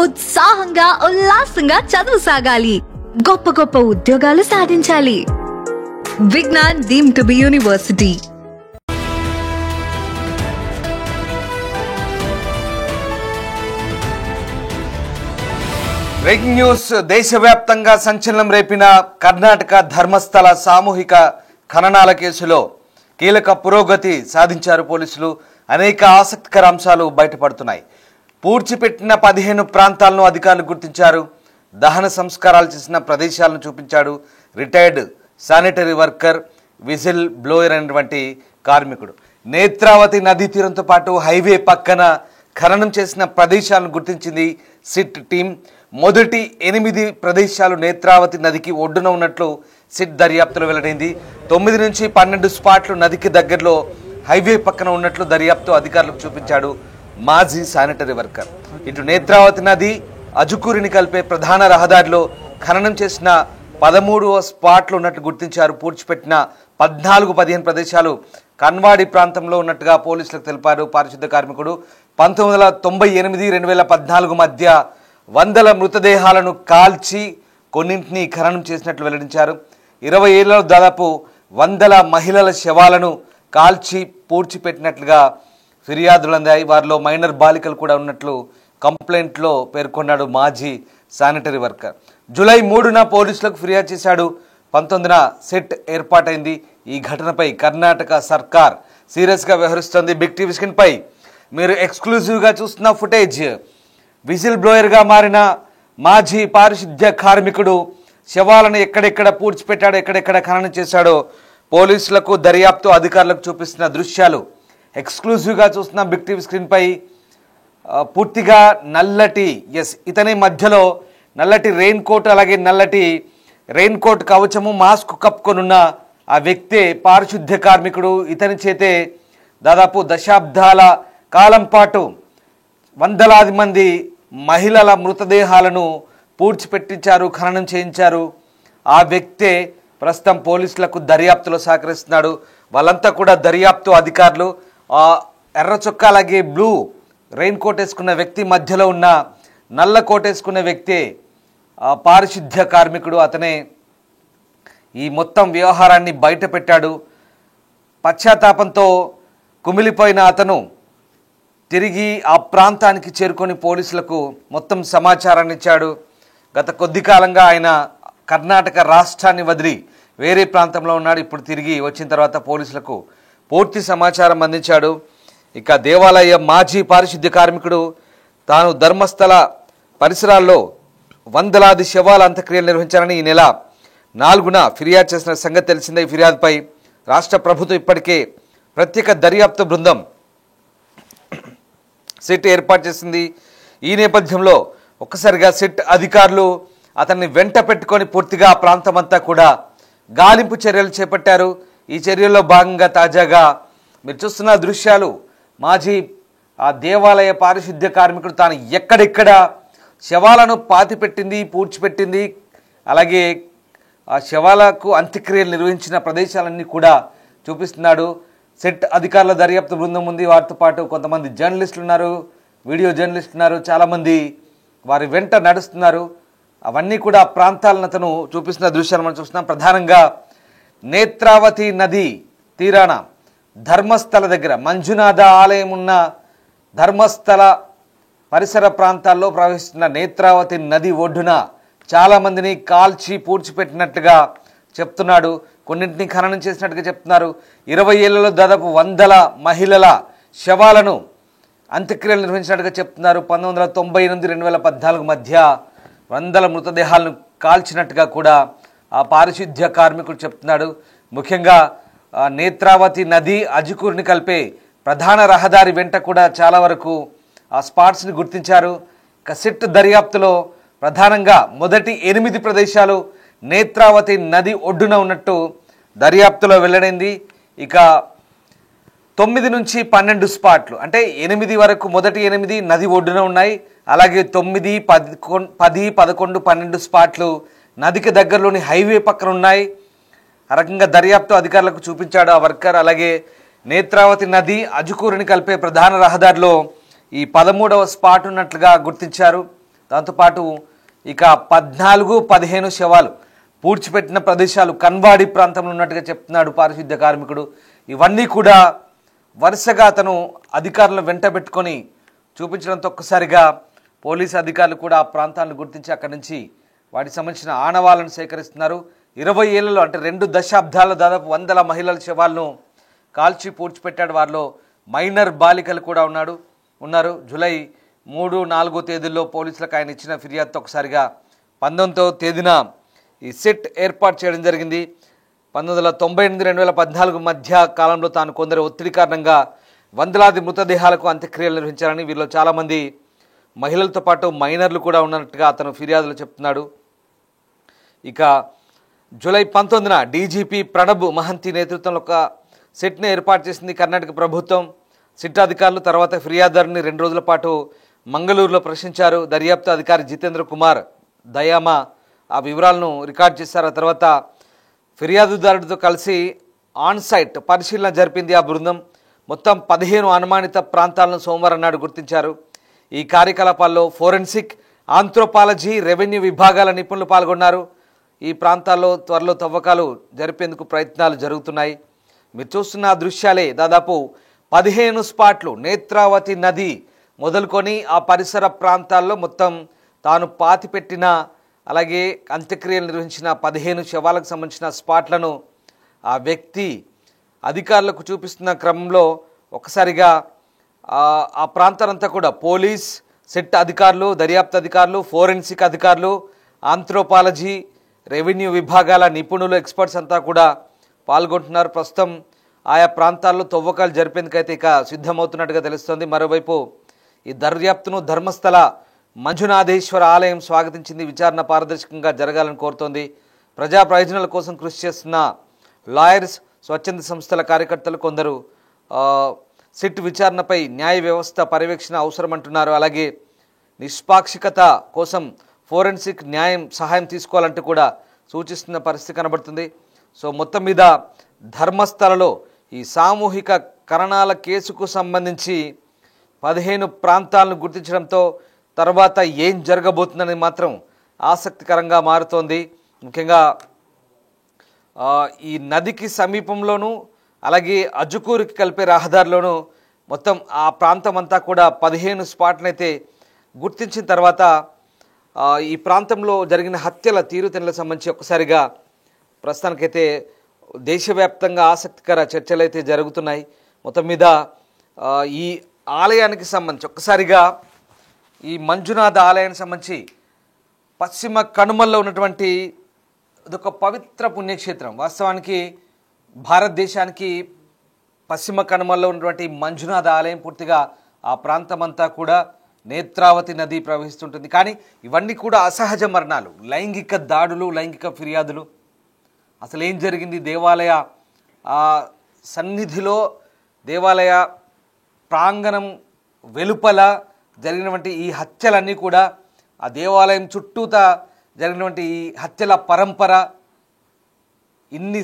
ఉత్సాహంగా ఉల్లాసంగా చదువు సాగాలి, గొప్ప గొప్ప ఉద్యోగాలు సాధించాలి. Vignan deemed to be university. Breaking news. దేశవ్యాప్తంగా సంచలనం రేపిన కర్ణాటక ధర్మస్థల సామూహిక ఖననాల కేసులో కీలక పురోగతి సాధించారు పోలీసులు. అనేక ఆసక్తికర అంశాలు బయటపడుతున్నాయి. పూడ్చిపెట్టిన 15 ప్రాంతాలను అధికారులు గుర్తించారు. దహన సంస్కారాలు చేసిన ప్రదేశాలను చూపించాడు. Retired sanitary worker, whistle blower అనేటువంటి కార్మికుడు. నేత్రావతి నదీ తీరంతో పాటు హైవే పక్కన ఖననం చేసిన ప్రదేశాలను గుర్తించింది సిట్ టీం. మొదటి 8 ప్రదేశాలు నేత్రావతి నదికి ఒడ్డున ఉన్నట్లు సిట్ దర్యాప్తులో వెల్లడైంది. 9 నుంచి 12 స్పాట్లు నదికి దగ్గరలో హైవే పక్కన ఉన్నట్లు దర్యాప్తు అధికారులకు చూపించాడు మాజీ శానిటరీ వర్కర్. ఇటు నేత్రావతి నది అజుకూరిని కలిపే ప్రధాన రహదారిలో ఖననం చేసిన 13వ స్పాట్లు ఉన్నట్లు గుర్తించారు. పూడ్చిపెట్టిన 14-15 ప్రదేశాలు కన్వాడి ప్రాంతంలో ఉన్నట్టుగా పోలీసులకు తెలిపారు పారిశుద్ధ కార్మికుడు. 1998-2014 మధ్య 100 మృతదేహాలను కాల్చి కొన్నింటిని ఖననం చేసినట్లు వెల్లడించారు. 20 ఏళ్లలో దాదాపు 100 మహిళల శవాలను కాల్చి పూడ్చిపెట్టినట్లుగా ఫిర్యాదులు అందాయి. వారిలో మైనర్ బాలికలు కూడా ఉన్నట్లు కంప్లైంట్లో పేర్కొన్నాడు మాజీ శానిటరీ వర్కర్. జూలై 3న పోలీసులకు ఫిర్యాదు చేశాడు. 19న సెట్ ఏర్పాటైంది. ఈ ఘటనపై కర్ణాటక సర్కార్ సీరియస్గా వ్యవహరిస్తోంది. బిగ్ టీవీ స్క్రీన్ పై మీరు ఎక్స్క్లూజివ్గా చూస్తున్న ఫుటేజ్. విజిల్ బ్లోయర్గా మారిన మాజీ పారిశుద్ధ్య కార్మికుడు శవాలను ఎక్కడెక్కడ పూడ్చిపెట్టాడో, ఎక్కడెక్కడ ఖననం చేశాడో పోలీసులకు, దర్యాప్తు అధికారులకు చూపిస్తున్న దృశ్యాలు ఎక్స్క్లూజివ్గా చూస్తున్న బిగ్ టీవీ స్క్రీన్ పై. పూర్తిగా నల్లటి, ఇతని మధ్యలో నల్లటి రెయిన్ కోట్, అలాగే నల్లటి రెయిన్ కోట్ కవచము, మాస్క్ కప్పుకొనున్న ఆ వ్యక్తే పారిశుద్ధ్య కార్మికుడు. ఇతని చేతే దాదాపు దశాబ్దాల కాలం పాటు వందలాది మంది మహిళల మృతదేహాలను పూడ్చిపెట్టించారు, ఖననం చేయించారు. ఆ వ్యక్తే ప్రస్తుతం పోలీసులకు దర్యాప్తులో సహకరిస్తున్నాడు. వాళ్ళంతా కూడా దర్యాప్తు అధికారులు. ఎర్ర చొక్కా అలాగే బ్లూ రెయిన్ కోట్ వేసుకున్న వ్యక్తి, మధ్యలో ఉన్న నల్ల కోట్ వేసుకున్న వ్యక్తే పారిశుద్ధ్య కార్మికుడు. అతనే ఈ మొత్తం వ్యవహారాన్ని బయట పెట్టాడు. పశ్చాత్తాపంతో కుమిలిపోయిన అతను తిరిగి ఆ ప్రాంతానికి చేరుకొని పోలీసులకు మొత్తం సమాచారాన్ని ఇచ్చాడు. గత కొద్ది కాలంగా ఆయన కర్ణాటక రాష్ట్రాన్ని వదిలి వేరే ప్రాంతంలో ఉన్నాడు. ఇప్పుడు తిరిగి వచ్చిన తర్వాత పోలీసులకు పూర్తి సమాచారం అందించాడు. ఇక దేవాలయ మాజీ పారిశుద్ధ్య కార్మికుడు తాను ధర్మస్థల పరిసరాల్లో వందలాది శవాల అంత్యక్రియలు నిర్వహించారని ఈ నెల 4న ఫిర్యాదు చేసిన సంగతి తెలిసిందే. ఈ ఫిర్యాదుపై రాష్ట్ర ప్రభుత్వం ఇప్పటికే ప్రత్యేక దర్యాప్తు బృందం సిట్ ఏర్పాటు చేసింది. ఈ నేపథ్యంలో ఒక్కసారిగా సిట్ అధికారులు అతన్ని వెంట పెట్టుకొని పూర్తిగా ఆ ప్రాంతం అంతా కూడా గాలింపు చర్యలు చేపట్టారు. ఈ చర్యల్లో భాగంగా తాజాగా మీరు చూస్తున్న దృశ్యాలు, మాజీ ఆ దేవాలయ పారిశుద్ధ్య కార్మికుడు తాను ఎక్కడెక్కడ శవాలను పాతిపెట్టింది, పూడ్చిపెట్టింది, అలాగే ఆ శవాలకు అంత్యక్రియలు నిర్వహించిన ప్రదేశాలన్నీ కూడా చూపిస్తున్నాడు. సెట్ అధికారుల దర్యాప్తు బృందం ఉంది. వారితో పాటు కొంతమంది జర్నలిస్టులు ఉన్నారు, వీడియో జర్నలిస్టులు ఉన్నారు, చాలామంది వారి వెంట నడుస్తున్నారు. అవన్నీ కూడా ఆ ప్రాంతాలను అతను చూపిస్తున్న దృశ్యాలు మనం చూస్తున్నాం. ప్రధానంగా నేత్రావతి నది తీరాన ధర్మస్థల దగ్గర మంజునాథ ఆలయం ఉన్న ధర్మస్థల పరిసర ప్రాంతాల్లో ప్రవహిస్తున్న నేత్రావతి నది ఒడ్డున చాలామందిని కాల్చి పూడ్చిపెట్టినట్టుగా చెప్తున్నాడు. కొన్నింటిని ఖననం చేసినట్టుగా చెప్తున్నారు. 20 ఏళ్లలో దాదాపు 100 మహిళల శవాలను అంత్యక్రియలు నిర్వహించినట్టుగా చెప్తున్నారు. 1998-2014 మధ్య 100 మృతదేహాలను కాల్చినట్టుగా కూడా ఆ పారిశుద్ధ్య కార్మికుడు చెప్తున్నాడు. ముఖ్యంగా నేత్రావతి నది అజుకూరుని కలిపే ప్రధాన రహదారి వెంట కూడా చాలా వరకు ఆ స్పాట్స్ని గుర్తించారు. ఇక సిట్ దర్యాప్తులో ప్రధానంగా మొదటి 8 ప్రదేశాలు నేత్రావతి నది ఒడ్డున ఉన్నట్టు దర్యాప్తులో వెల్లడైంది. ఇక 9 నుంచి 12 స్పాట్లు, అంటే 8 వరకు, మొదటి 8 నది ఒడ్డున ఉన్నాయి. అలాగే 9, 10, 11, 12 స్పాట్లు నదికి దగ్గరలోని హైవే పక్కన ఉన్నాయి. ఆ రకంగా దర్యాప్తు అధికారులకు చూపించాడు ఆ వర్కర్. అలాగే నేత్రావతి నది అజుకూరుని కలిపే ప్రధాన రహదారిలో ఈ 13వ స్పాట్ ఉన్నట్లుగా గుర్తించారు. దాంతోపాటు ఇక 14-15 శవాలు పూడ్చిపెట్టిన ప్రదేశాలు కన్వాడి ప్రాంతంలో ఉన్నట్టుగా చెప్తున్నాడు పారిశుద్ధ్య కార్మికుడు. ఇవన్నీ కూడా వరుసగా అతను అధికారులను వెంటబెట్టుకొని చూపించడంతో ఒక్కసారిగా పోలీసు అధికారులు కూడా ఆ ప్రాంతాలను గుర్తించి అక్కడి నుంచి వాటికి సంబంధించిన ఆనవాళ్లను సేకరిస్తున్నారు. 20 ఏళ్లలో అంటే 2 దశాబ్దాల్లో దాదాపు 100 మహిళల శవాలను కాల్చి పూడ్చిపెట్టాడు. వారిలో మైనర్ బాలికలు కూడా ఉన్నారు. జూలై 3-4 తేదీల్లో పోలీసులకు ఆయన ఇచ్చిన ఫిర్యాదుతో ఒకసారిగా 19వ తేదీన ఈ సెట్ ఏర్పాటు చేయడం జరిగింది. 1998-2014 మధ్య కాలంలో తాను కొందరు ఒత్తిడి కారణంగా వందలాది మృతదేహాలకు అంత్యక్రియలు నిర్వహించారని, వీరిలో చాలామంది మహిళలతో పాటు మైనర్లు కూడా ఉన్నట్టుగా అతను ఫిర్యాదులు చెప్తున్నాడు. ఇక జూలై 19న డీజీపీ ప్రణబ్ మహంతి నేతృత్వంలో ఒక సెట్ని ఏర్పాటు చేసింది కర్ణాటక ప్రభుత్వం. సిట్ అధికారులు తర్వాత ఫిర్యాదుదారుని 2 రోజుల పాటు మంగళూరులో ప్రశ్నించారు. దర్యాప్తు అధికారి జితేంద్ర కుమార్ దయామా ఆ వివరాలను రికార్డ్ చేశారు. ఆ తర్వాత ఫిర్యాదుదారుడితో కలిసి ఆన్ సైట్ పరిశీలన జరిపింది ఆ బృందం. మొత్తం 15 అనుమానిత ప్రాంతాలను సోమవారం నాడు గుర్తించారు. ఈ కార్యకలాపాల్లో ఫోరెన్సిక్, ఆంథ్రోపాలజీ, రెవెన్యూ విభాగాల నిపుణులు పాల్గొన్నారు. ఈ ప్రాంతాల్లో త్వరలో తవ్వకాలు జరిపేందుకు ప్రయత్నాలు జరుగుతున్నాయి. మీరు చూస్తున్న దృశ్యాలే దాదాపు 15 స్పాట్లు నేత్రావతి నది మొదలుకొని ఆ పరిసర ప్రాంతాల్లో మొత్తం తాను పాతిపెట్టిన అలాగే అంత్యక్రియలు నిర్వహించిన 15 శవాలకు సంబంధించిన స్పాట్లను ఆ వ్యక్తి అధికారులకు చూపిస్తున్న క్రమంలో ఒక్కసారిగా ఆ ప్రాంతాలంతా కూడా పోలీస్, సెట్ అధికారులు, దర్యాప్తు అధికారులు, ఫోరెన్సిక్ అధికారులు, ఆంథ్రోపాలజీ, రెవెన్యూ విభాగాల నిపుణులు, ఎక్స్పర్ట్స్ అంతా కూడా పాల్గొంటున్నారు. ప్రస్తుతం ఆయా ప్రాంతాల్లో తవ్వకాలు జరిపేందుకైతే ఇక సిద్ధమవుతున్నట్టుగా తెలుస్తోంది. మరోవైపు ఈ దర్యాప్తును ధర్మస్థల మంజునాథేశ్వర ఆలయం స్వాగతించింది. విచారణ పారదర్శకంగా జరగాలని కోరుతోంది. ప్రజా ప్రయోజనాల కోసం కృషి చేస్తున్న లాయర్స్, స్వచ్ఛంద సంస్థల కార్యకర్తలు కొందరు సిట్ విచారణపై న్యాయ వ్యవస్థ పర్యవేక్షణ అవసరమంటున్నారు. అలాగే నిష్పాక్షికత కోసం ఫోరెన్సిక్ న్యాయం సహాయం తీసుకోవాలంటూ కూడా సూచిస్తున్న పరిస్థితి కనబడుతుంది. సో మొత్తం మీద ధర్మస్థలలో ఈ సామూహిక కరణాల కేసుకు సంబంధించి 15 ప్రాంతాలను గుర్తించడంతో తర్వాత ఏం జరగబోతుందని మాత్రం ఆసక్తికరంగా మారుతోంది. ముఖ్యంగా ఈ నదికి సమీపంలోనూ అలాగే అజుకూరుకి కలిపే రహదారిలోనూ మొత్తం ఆ ప్రాంతం అంతా కూడా 15 స్పాట్లనైతే గుర్తించిన తర్వాత ఈ ప్రాంతంలో జరిగిన హత్యల తీరుతెన్నులకు సంబంధించి ఒక్కసారిగా ప్రస్తుతానికైతే దేశవ్యాప్తంగా ఆసక్తికర చర్చలు అయితే జరుగుతున్నాయి. మొత్తం మీద ఈ ఆలయానికి సంబంధించి ఒక్కసారిగా ఈ మంజునాథ ఆలయానికి సంబంధించి పశ్చిమ కనుమల్లో ఉన్నటువంటి ఇదొక పవిత్ర పుణ్యక్షేత్రం. వాస్తవానికి భారతదేశానికి పశ్చిమ కనుమల్లో ఉన్నటువంటి మంజునాథ ఆలయం పూర్తిగా ఆ ప్రాంతం అంతా కూడా నేత్రావతి నది ప్రవహిస్తుంటుంది. కానీ ఇవన్నీ కూడా అసహజ మరణాలు, లైంగిక దాడులు, లైంగిక ఫిర్యాదులు. అసలు ఏం జరిగింది? దేవాలయ సన్నిధిలో, దేవాలయ ప్రాంగణం వెలుపల జరిగినటువంటి ఈ హత్యలన్నీ కూడా, ఆ దేవాలయం చుట్టూతా జరిగినటువంటి ఈ హత్యల పరంపర, ఇన్ని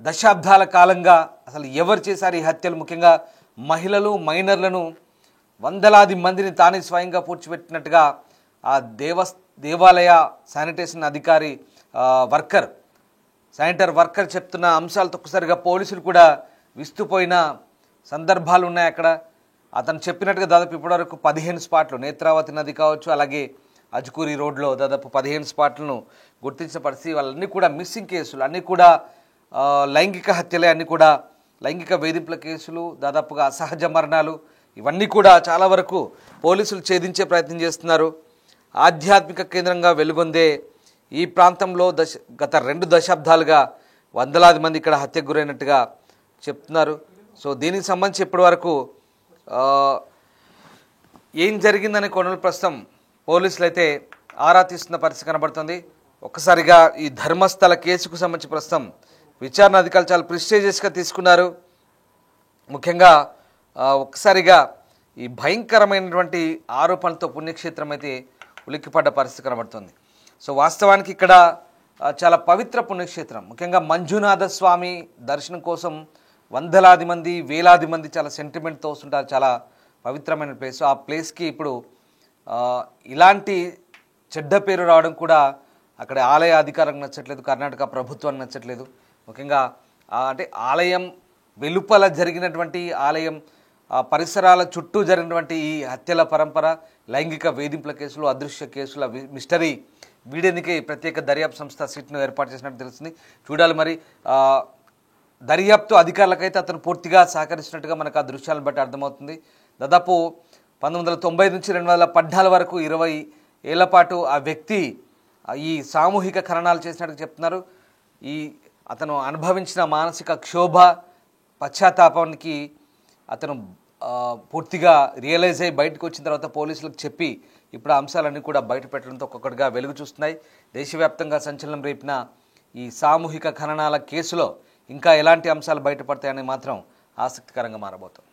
దశాబ్దాల కాలంగా అసలు ఎవరు చేశారు ఈ హత్యలు? ముఖ్యంగా మహిళలు, మైనర్లను వందలాది మందిని తానే స్వయంగా పూడ్చిపెట్టినట్టుగా ఆ దేవాలయ శానిటేషన్ అధికారి శానిటరీ వర్కర్ చెప్తున్న అంశాలతో ఒక్కసారిగా పోలీసులు కూడా విస్తుపోయిన సందర్భాలు ఉన్నాయి అక్కడ. అతను చెప్పినట్టుగా దాదాపు ఇప్పటివరకు 15 స్పాట్లు, నేత్రావతి నది కావచ్చు, అలాగే అజ్కూరి రోడ్లో దాదాపు 15 స్పాట్లను గుర్తించిన పరిస్థితి. వాళ్ళన్నీ కూడా మిస్సింగ్ కేసులు, అన్నీ కూడా లైంగిక హత్యలే, అన్నీ కూడా లైంగిక వేధింపుల కేసులు, దాదాపుగా అసహజ మరణాలు. ఇవన్నీ కూడా చాలా వరకు పోలీసులు ఛేదించే ప్రయత్నం చేస్తున్నారు. ఆధ్యాత్మిక కేంద్రంగా వెలుగొందే ఈ ప్రాంతంలో గత 2 దశాబ్దాలుగా వందలాది మంది ఇక్కడ హత్యకు గురైనట్టుగా చెప్తున్నారు. సో దీనికి సంబంధించి ఇప్పటి వరకు ఏం జరిగిందనే కోణంలో ప్రస్తుతం పోలీసులు అయితే ఆరా తీస్తున్న పరిస్థితి కనబడుతుంది. ఒక్కసారిగా ఈ ధర్మస్థల కేసుకు సంబంధించి ప్రస్తుతం విచారణ అధికారులు చాలా ప్రిస్టేజియస్గా తీసుకున్నారు. ముఖ్యంగా ఒక్కసారిగా ఈ భయంకరమైనటువంటి ఆరోపణలతో పుణ్యక్షేత్రం అయితే ఉలిక్కిపడ్డ పరిస్థితి కనబడుతుంది. సో వాస్తవానికి ఇక్కడ చాలా పవిత్ర పుణ్యక్షేత్రం. ముఖ్యంగా మంజునాథ స్వామి దర్శనం కోసం వందలాది మంది, వేలాది మంది చాలా సెంటిమెంట్తో వస్తుంటారు. చాలా పవిత్రమైన ప్లేస్. ఆ ప్లేస్కి ఇప్పుడు ఇలాంటి చెడ్డ పేరు రావడం కూడా అక్కడ ఆలయ అధికారం నచ్చట్లేదు, కర్ణాటక ప్రభుత్వానికి నచ్చట్లేదు. ముఖ్యంగా అంటే ఆలయం వెలుపల జరిగినటువంటి ఆలయం పరిసరాల చుట్టూ జరిగినటువంటి ఈ హత్యల పరంపర, లైంగిక వేధింపుల కేసులు, అదృశ్య కేసుల మిస్టరీ వీడేందుకే ప్రత్యేక దర్యాప్తు సంస్థ సిట్ను ఏర్పాటు చేసినట్టు తెలుస్తుంది. చూడాలి మరి. దర్యాప్తు అధికారులకైతే అతను పూర్తిగా సహకరిస్తున్నట్టుగా మనకు ఆ దృశ్యాలను బట్టి అర్థమవుతుంది. దాదాపు 1990 నుంచి 2014 వరకు 20 ఏళ్ల పాటు ఆ వ్యక్తి ఈ సామూహిక ఖననాలు చేసినట్టు చెప్తున్నారు. అతను అనుభవించిన మానసిక క్షోభ, పశ్చాత్తాపానికి అతను పూర్తిగా రియలైజ్ అయ్యి బయటకు వచ్చిన తర్వాత పోలీసులకు చెప్పి ఇప్పుడు ఆ అంశాలన్నీ కూడా బయట పెట్టడంతో ఒక్కొక్కటిగా వెలుగు చూస్తున్నాయి. దేశవ్యాప్తంగా సంచలనం రేపిన ఈ సామూహిక ఖననాల కేసులో ఇంకా ఎలాంటి అంశాలు బయటపడతాయని మాత్రం ఆసక్తికరంగా మారబోతుంది.